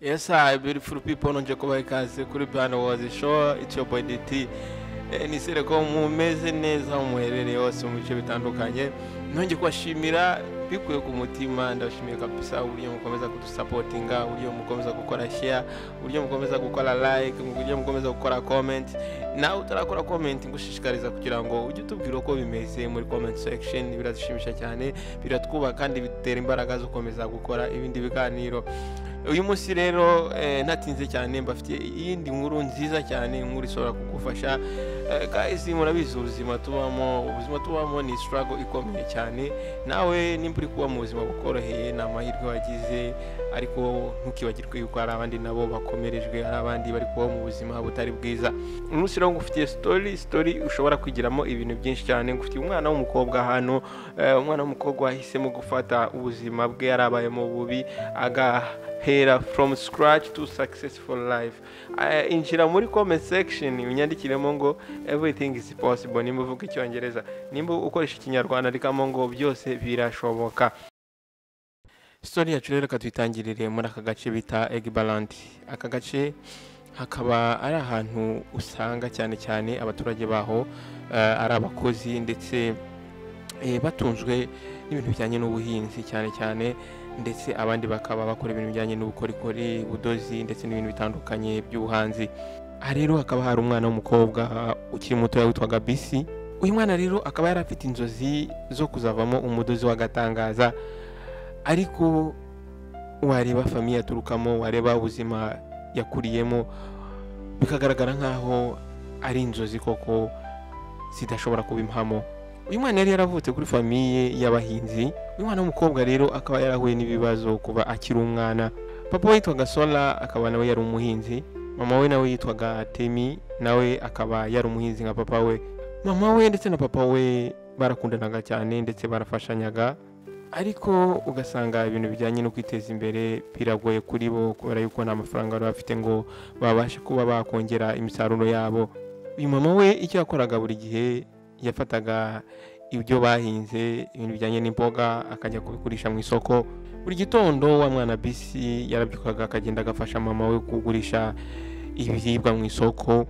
Yes, hi, beautiful people. Nonje kubaha ikaze kuri Bana Was Show. It's your boy DT. Nisere ko mumeze neza muherereye hose mu bice bitandukanye. Nonje kubashimira bikuye ku mutima, ndashimiye kabisa uburyo mukomeza kudusapotinga, uburyo mukomeza gukora share, uburyo mukomeza gukora like, uburyo mukomeza gukora comment. Nawe utarakora comment ngushishikariza kugira ngo ujye utubwira uko bimeze muri comment section. Biradushimisha cyane, biratwuba kandi bitera imbaraga zo gukomeza gukora ibindi biganiro. Uyu munsi rero ntatinze cyane mbafitiye iyindi nkuru nziza cyane, inkuru ishobora kugufasha. Guys, murabizi ubuzima tubamo ni struggle ikomeye cyane. Nawe nimba uri kuba mu buzima bukoroheye ni amahirwe wagize, ariko ntukibagirwe yuko hari abandi nabo bakomerejwe, hari abandi bari kuba mu buzima butari bwiza. Umunsi rero ngufitiye story ushobora kwigiramo ibintu byinshi cyane. Ngufitiye umwana w'umukobwa hano, umwana w'umukobwa wahisemo gufata ubuzima bwe yarabayemo bubi agahera from scratch to successful life. Injira muri comment section unyandikiremo ngo everything is possible, nimba uvuga icyongereza, nimba ukoresha ikinyarwanda rikamo ngo byose birashoboka. Story yacu rero katwitangirire muri aka gace bita Egbaland. Aka gace hakaba ari ahantu usanga cyane cyane abaturage baho ari abakozi ndetse batunzwe n'ibintu bijyanye n'ubuhinzi cyane cyane, ndetse abandi bakaba bakora ibintu bijyanye n'ubukorikori, ubudozi ndetse n'ibintu bitandukanye by'ubuhanzi. Aha rero hakaba hari umwana w'umukobwa ukiri muto witwaga Bisi. Uyu mwana rero akaba yari afite inzozi zo kuzavamo umudozi w'agatangaza, ariko wareba famiye aturukamo, wareba ubuzima yakuriyemo, bikagaragara nkaho ari inzozi koko zidashobora kuba impamo. Uyu mwana yari yaravutse kuri famiye y'abahinzi. Uyu mwana w'umukobwa rero akaba yarahuye n'ibibazo kuva akiri umwana. Papa we yitwaga Sola, akaba nawe yari umuhinzi. Mama we nawe yitwaga Temi, nawe akaba yari umuhinzi nka papa we. Mama we ndetse na papa we barakundanaga cyane ndetse barafashanyaga, ariko ugasanga ibintu bijyanye no kwiteza imbere biragoye kuri bo kubera yuko nta mafaranga bari bafite ngo babashe kuba bakongera imisaruro yabo. Uyu mama we icyo yakoraga buri gihe yafataga ibyo bahinze, ibintu bijyanye n'imboga, akajya kubigurisha mu isoko. Buri gitondo wa mwana Bisi yarabyukaga akagenda agafasha mama we kugurisha ibiribwa mu isoko,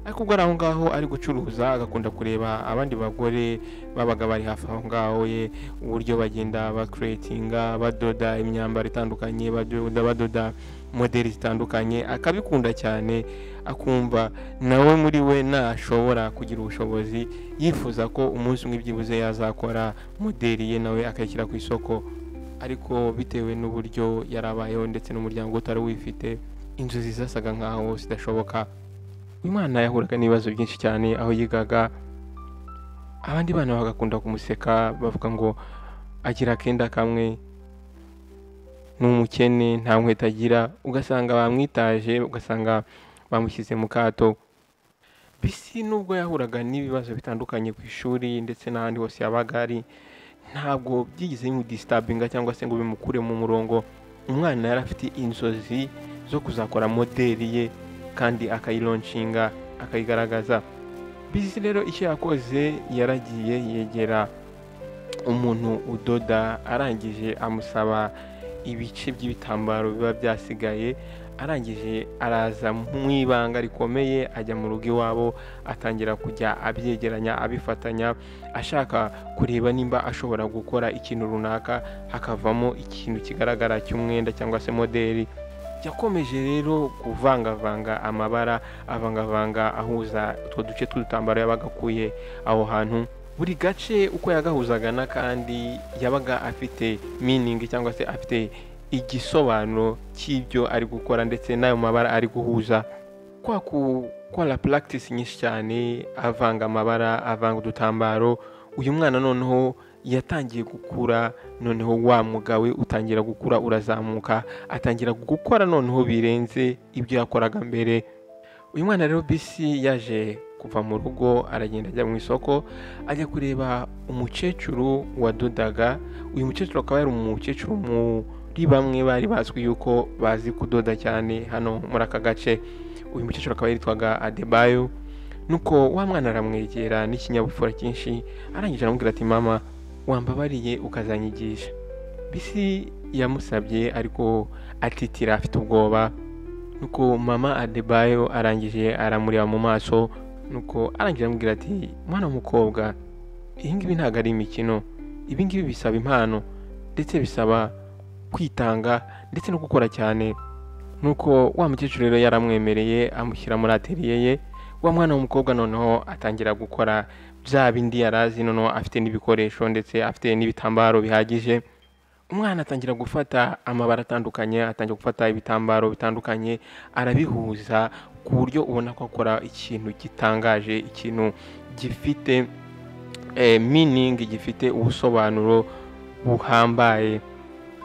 ariko ubwo aho ngaho ari gucuruza agakunda kureba abandi bagore babaga bari hafi aho ngaho ye, uburyo bagenda bakreatinga, badoda imyambaro itandukanye, badoda modeli zitandukanye, akabikunda cyane, akumva nawe muri we nashobora kugira ubushobozi, yifuza ko umunsi umwe byibuze yazakora modeli ye nawe akayishyira ku isoko. Ariko bitewe n'uburyo yarabayeho ndetse n'umuryango utari wifite, inzozi zasaga nkaho zidashoboka. Uyu mwana yahuraga n'ibibazo byinshi cyane aho yigaga. Abandi bana bagakunda kumuseka bavuga ngo agira kenda kamwe, n'umukene, nta nkweto agira, ugasanga bamwitaje, ugasanga bamushyize mu kato. Bisi nubwo yahuraga n'ibibazo bitandukanye ku ishuri ndetse n'ahandi hose yabaga ari, ntabwo byigeze bimudistabinga cyangwa se ngo bimukure mu murongo. Umwana yari afite inzozi zo kuzakora modeli ye kandi akayilonshinga, akayigaragaza. Bisi rero icyo yakoze, yaragiye yegera umuntu udoda, arangije amusaba ibice by'ibitambaro biba byasigaye, arangije araza mu ibanga rikomeye, ajya mu rugo iwabo, atangira kujya abyegeranya, abifatanya, ashaka kureba nimba ashobora gukora ikintu runaka hakavamo ikintu kigaragara cy'umwenda cyangwa se modeli. Yakomeje rero kuvangavanga amabara, avangavanga ahuza utwo duce tw'udutambaro yabagakuye aho hantu. Buri gace uko yagahuzaga n'akandi yabaga afite meaning cyangwa se afite igisobanuro cy'ibyo ari gukora ndetse n'ayo mabara ari guhuza. Kwa gukora practice nyinshi cyane, avanga amabara, avanga udutambaro, uyu mwana noneho yatangiye gukura, noneho wa mugawe utangira gukura, urazamuka, atangira gukora noneho birenze ibyo yakoraga mbere. Uyu mwana rero Bisi yaje kuva mu rugo, aragenda ajya mu isoko, ajya kureba umukecuru wadodaga. Uyu mukecuru akaba yari umukecuru muri bamwe bari bazwi yuko bazi kudoda cyane hano muri aka gace. Uyu mukecuru akaba yitwaga Adebayo. Nuko wa mwana aramwegera n'ikinyabupfura cyinshi, arangije aramubwira ati, mama wambabariye ukazanyigisha. Bisi yamusabye ariko atitira afite ubwoba, nuko mama Adebayo arangije aramureba mu maso, nuko arangije amubwira ati mwana w'umukobwa, iyi ngibi ntabwo ari imikino, ibi ngibi bisaba impano ndetse bisaba kwitanga ndetse no gukora cyane. Nuko wa mukecuru rero yaramwemereye amushyira muri atelier ye. Wa mwana w'umukobwa noneho atangira gukora bya bindi yarazi, noneho afite n'ibikoresho ndetse afite n'ibitambaro bihagije. Umwana atangira gufata amabara atandukanye, atangira gufata ibitambaro bitandukanye, arabihuza ku buryo ubona ko akora ikintu gitangaje, ikintu gifite meaning, gifite ubusobanuro buhambaye.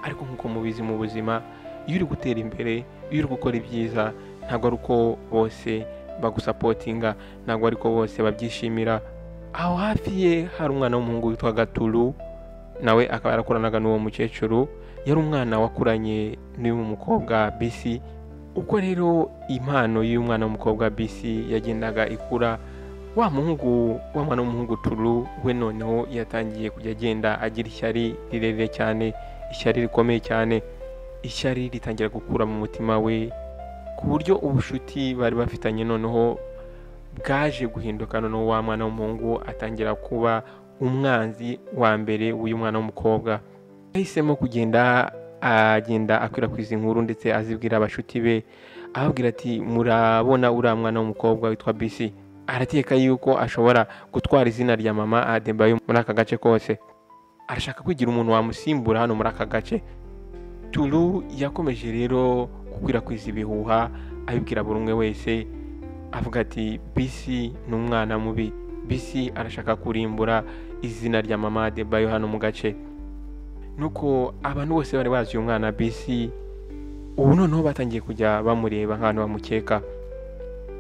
Ariko nk'uko mubizi mu buzima, iyo uri gutera imbere, iyo uri gukora ibyiza, ntabwo ari uko bose bagusapotinga, ntabwo ariko bose babyishimira. Aho hafi ye hari umwana w'umuhungu witwa Tulu, nawe akaba yarakoranaga n'uwo mukecuru. Yari umwana wakuranye n'uyu mukobwa Bisi. Uko rero impano y'uyu mwana w'umukobwa Bisi yagendaga ikura, wa mwana w'umuhungu Tulu we noneho yatangiye kujya agenda agira ishyari rirerire cyane, ishyari rikomeye cyane. Ishyari ritangira gukura mu mutima we ku buryo ubushuti bari bafitanye noneho bwaje guhinduka. Noneho wa mwana w'umuhungu atangira kuba umwanzi wa mbere w'uyu mwana w'umukobwa. Yahisemo kugenda akwirakwiza inkuru ndetse azibwira abashuti be, ababwira ati murabona uriya mwana w'umukobwa witwa Bisi arateka yuko ashobora gutwara izina rya mama Adebayo muri aka gace kose, arashaka kwigira umuntu wamusimbura hano muri aka gace. Tulu yakomeje rero gukwirakwiza ibihuha abibwira buri umwe wese, avuga ati Bisi ni umwana mubi, Bisi arashaka kurimbura izina rya mama Adebayo hano mu gace. Nuko abantu bose bari bazi uyu mwana Bisi, ubu noneho batangiye kujya bamureba nk'abantu bamukeka,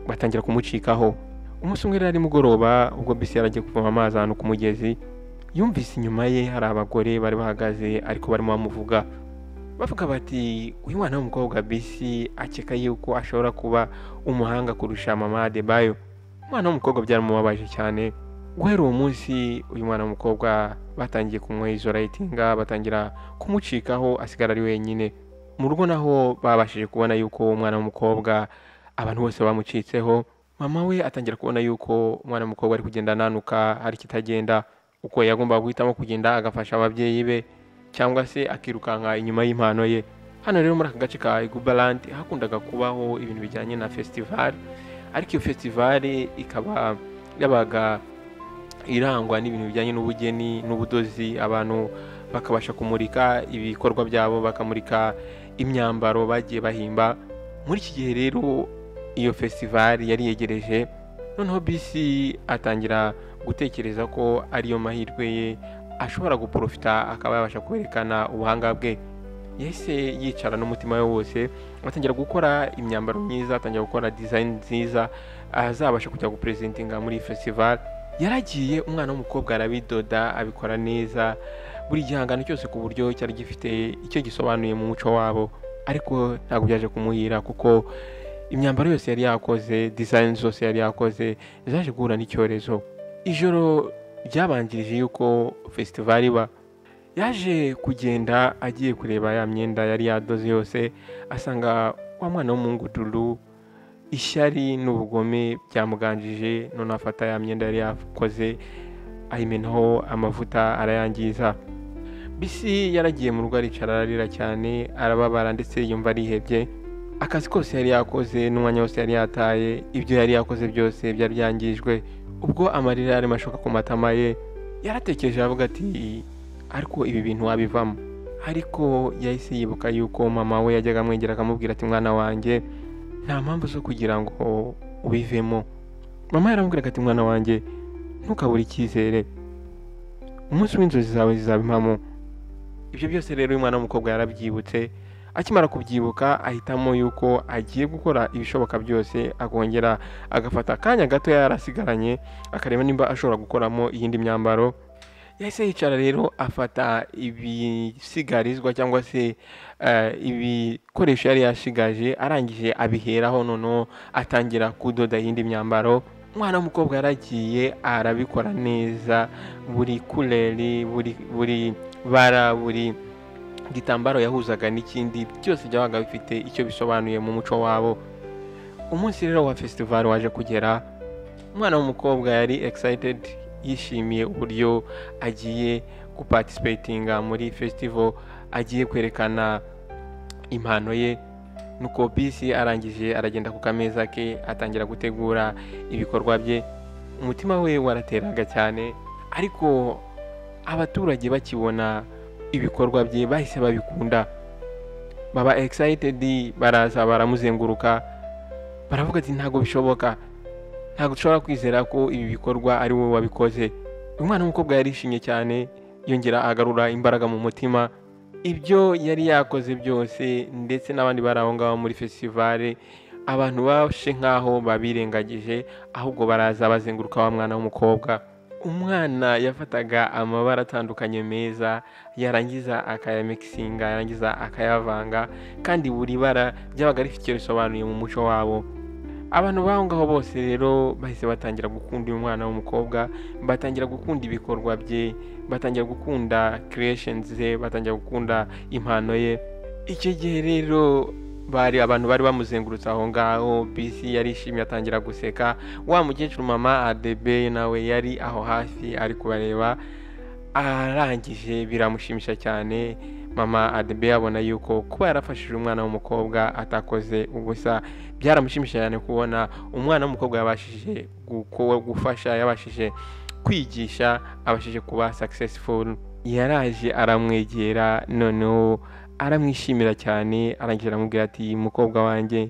batangira kumucikaho. Umunsi umwe rero ari mugoroba, ubwo Bisi yaragiye kuvoma amazi ahantu ku mugezi, yumvise inyuma ye hari abagore bari bahagaze ariko barimo bamuvuga, bavuga bati uyu mwana w'umukobwa Bisi akeka yuko ashobora kuba umuhanga kurusha mama Adebayo. Umwana w'umukobwa byaramubabaje cyane. Guhera uwo munsi uyu mwana w'umukobwa batangiye kumwisolatinga, batangira kumucikaho, asigara ari wenyine. Mu rugo naho babashije kubona yuko umwana w'umukobwa abantu bose bamucitseho. Mama we atangira kubona yuko umwana w'umukobwa ari kugenda ananuka, hari kitagenda, uko yagomba guhitamo kugenda agafasha ababyeyi be cyangwa se akirukanka inyuma y'impano ye. Hano rero muri aka gace ka Egubaland hakundaga kubaho ibintu bijyanye na festival, ariko iyo festival ikaba yabaga irangwa n'ibintu bijyanye n'ubugeni n'ubudozi. Abantu bakabasha kumurika ibikorwa byabo, bakamurika imyambaro bagiye bahimba. Muri iki gihe rero iyo festival yari yegereje, noneho Bisi atangira gutekereza ko ariyo mahirwe ye ashobora guprofita akaba yabasha kwerekana ubuhanga bwe. Yahise yicara n'umutima we wose, atangira gukora imyambaro myiza, atangira gukora design nziza azabasha kujya gupresentinga muri festival. Yaragiye umwana w'umukobwa arabidoda, abikora neza, buri gihangano cyose ku buryo cyari gifite icyo gisobanuye mu muco wabo. Ariko ntabwo byaje kumuhira kuko imyambaro yose yari yakoze, design zose yari yakoze zaje guhura n'icyorezo. Ijoro ryabanjirije yuko festival iba, yaje kugenda agiye kureba ya myenda yari yadoze yose, asanga wa mwana w'umuhungu Tulu ishyari n'ubugome byamuganjije. None afata ya myenda yari yakoze ayimenaho amavuta arayangiza. Bisi yaragiye mu rugo aricara ararira cyane, arababara ndetse yumva arihebye. Akazi kose yari yakoze n'umwanya wose yari yataye, ibyo yari yakoze byose byari byangijwe. Ubwo amarira arimo ashoka ku matama ye, yaratekereje avuga ati ariko ibi bintu wabivamo. Ariko yahise yibuka yuko mama we yajyaga amwegera akamubwira ati mwana wanjye, nta mpamvu zo kugira ngo ubivemo. Mama yaramubwira ati mwana wanjye, ntukabure icyizere, umunsi w'inzozi zawe zizaba impamo. Ibyo byose rero uyu mwana w'umukobwa yarabyibutse. Akimara kubyibuka ahitamo yuko agiye gukora ibishoboka byose, akongera agafata akanya gato yarasigaranye akareba nimba ashobora gukoramo iyindi myambaro. Yahise yicara rero afata ibisigarizwa cyangwa se ibikoresho yari yashigaje, arangije abiheraho noneho atangira kudoda iyindi myambaro. Umwana w'umukobwa yaragiye arabikora neza, buri kureri, buri bara, buri igitambaro yahuzaga n'ikindi byose byabaga bifite icyo bisobanuye mu muco wabo. Umunsi rero wa festival waje kugera, umwana w'umukobwa yari excited, yishimiye uburyo agiye guparticipatinga muri festival, agiye kwerekana impano ye. Nuko bisi arangije aragenda ku kameza ke atangira gutegura ibikorwa bye. Umutima we warateraga cyane, ariko abaturage bakibona ibikorwa bye bahise babikunda, baba excited, baraza baramuzenguruka, baravuga ati ntago bishoboka, ntago dushobora kwizera ko ibi bikorwa ari wowe wabikoze. Umwana w'umukobwa yarishimye cyane, yongera agarura imbaraga mu mutima. Ibyo yari yakoze byose ndetse n'abandi bari aho ngaho muri festival, abantu bashe nkaho babirengagije, ahubwo baraza bazenguruka wa mwana w'umukobwa. Umwana yafataga amabara atandukanye meza, yarangiza akayamixinga, yarangiza akayavanga, kandi buri bara byabaga rifite icyo risobanuye mu muco wabo. Abantu baho ngaho bose rero bahise batangira gukunda uyu mwana w'umukobwa, batangira gukunda ibikorwa bye, batangira gukunda creations ze, batangira gukunda impano ye. Icyo gihe rero abantu bari bamuzengurutse aho ngaho, bisi yarishimye atangira guseka. Wa mukecuru mama Adebe nawe yari aho hafi ari kubareba, arangije biramushimisha cyane. Mama Adebe abona yuko kuba yarafashije umwana w'umukobwa atakoze ubusa. Byaramushimishije cyane kubona umwana w'umukobwa yabashije gufasha, yabashije kwigisha, abashije kuba successful. Yaraje aramwegera, noneho aramwishimira cyane, arangije aramubwira ati mukobwa wanjye,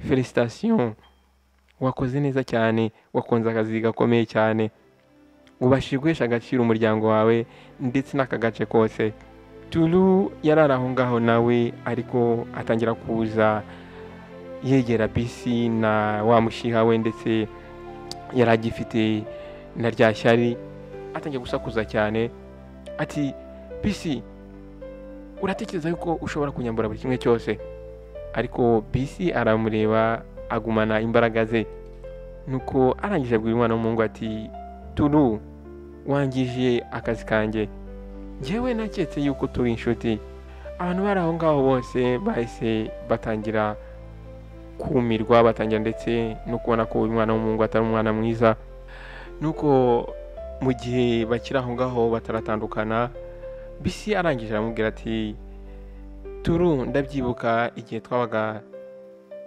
felicitation, wakoze neza cyane, wakonze akazi gakomeye cyane, ubashije guhesha agaciro umuryango wawe ndetse n'aka gace kose. Tulu yarari aho ngaho nawe, ariko atangira kuza yegera bisi na wa mushiha we, ndetse yari agifite na rya shyari. Atangira gusakuza cyane ati bisi, uratekereza yuko ushobora kunyambura buri kimwe cyose? Ariko bisi aramureba, agumana imbaraga ze. Nuko arangije abwira umwana w'umuhungu ati Tulu, wangije akazi kanjye, njyewe naketse yuko turi inshuti. Abantu bari aho ngaho bose bahise batangira kumirwa, batangira ndetse no kubona ko uyu mwana w'umuhungu atari umwana mwiza. Nuko mu gihe bakiri aho ngaho bataratandukana, bisi arangije aramubwira ati Tulu, ndabyibuka igihe twabaga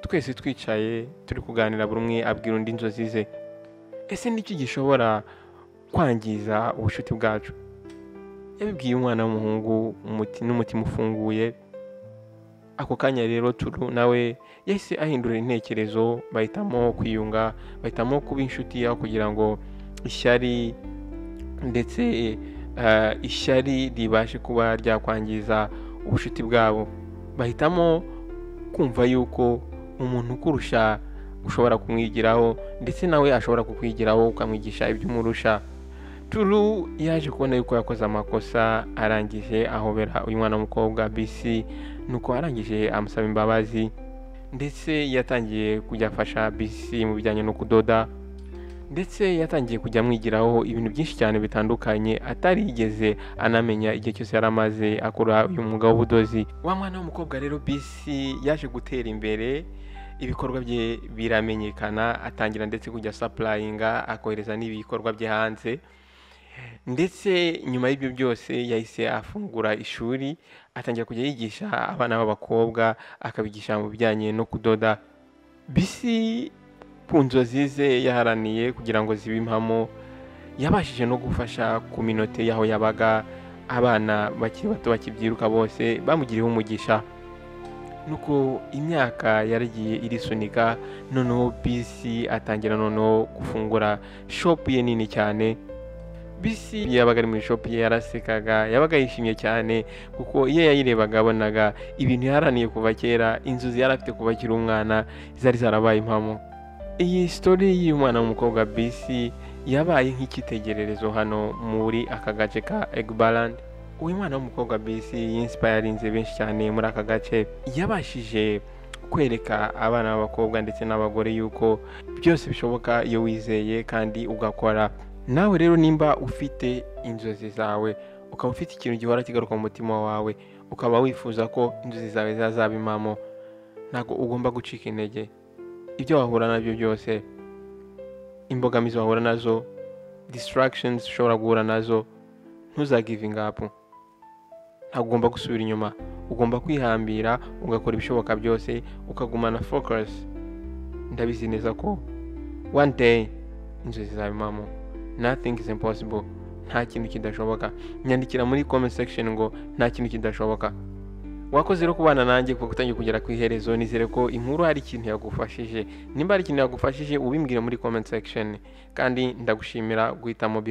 twese twicaye turi kuganira, buri umwe abwira undi inzozi ze. Ese n'iki gishobora kwangiza ubushuti bwacu? Yabibwiye umwana w'umuhungu n'umutima ufunguye. Ako kanya rero Tulu nawe yahise ahindura intekerezo, bahitamo kwiyunga, bahitamo kuba inshuti, aho kugira ngo ishyari ndetse ishyari ribashe kuba ryakwangiza ubushuti bwabo. Bahitamo kumva yuko umuntu ukurusha ushobora kumwigiraho, ndetse nawe ashobora kukwigiraho ukamwigisha ibyo umurusha. Tulu yaje kubona yuko yakoze amakosa, arangije ahobera uyu mwana w'umukobwa bisi. Nuko arangije amusaba imbabazi, ndetse yatangiye kujya afasha bisi mu bijyanye no kudoda, ndetse yatangiye kujya amwigiraho ibintu byinshi cyane bitandukanye atarigeze anamenya igihe cyose yari amaze akora uyu mwuga w'ubudozi. Wa mwana w'umukobwa rero bisi yaje gutera imbere, ibikorwa bye biramenyekana, atangira ndetse kujya supplyinga, akohereza n'ibikorwa bye hanze. Ndetse nyuma y'ibyo byose yahise afungura ishuri, atangira kujya yigisha abana b'abakobwa, akabigisha mu bijyanye no kudoda. Bisi ku nzozi ze yaharaniye kugira ngo zibe impamo, yabashije no gufasha ku minote y'aho yabaga. Abana bakiri bato bakibyiruka bose bamugiriyeho umugisha. Nuko imyaka yaragiye irisunika, noneho bisi atangira noneho gufungura shop ye nini cyane. Bisi yabaga ari muri shop ye yarasekaga, yabaga yishimye cyane, kuko iyo yayirebaga abonaga ibintu yaharaniye kuva kera, inzozi yari afite kuva akiri umwana zari zarabaye impamo. Iyi story y'umwana w'umukobwa bisi yabaye nk'icyitegererezo hano muri aka gace ka Egbaland. Uyu mwana w'umukobwa bisi yinspirinze benshi cyane muri aka gace. Yabashije kwereka abana b'abakobwa ndetse n'abagore yuko byose bishoboka iyo wizeye kandi ugakora. Nawe rero nimba ufite inzozi zawe, ukaba ufite ikintu gihora kigaruka mu mutima wawe, ukaba wifuza ko inzozi zawe zazaba impamo, ntabwo ugomba gucika intege. Ibyo wahura nabyo byose, imbogamizi wahura nazo, distractions ushobora guhura nazo, ntuzagiving up. Ntabwo ugomba gusubira inyuma, ugomba kwihambira ugakora ibishoboka byose, ukagumana focus. Ndabizi neza ko one day inzozi zizaba impamo. Nothing is impossible. Nta kintu kidashoboka. Nyandikira muri comment section ngo nta kintu kidashoboka. Wakoze rero kubana nanjye kuko utangiye kugera ku iherezo. Nizere ko inkuru hari ikintu yagufashije. Nimba hari ikintu yagufashije ubimbwire muri comment section, kandi ndagushimira guhitamo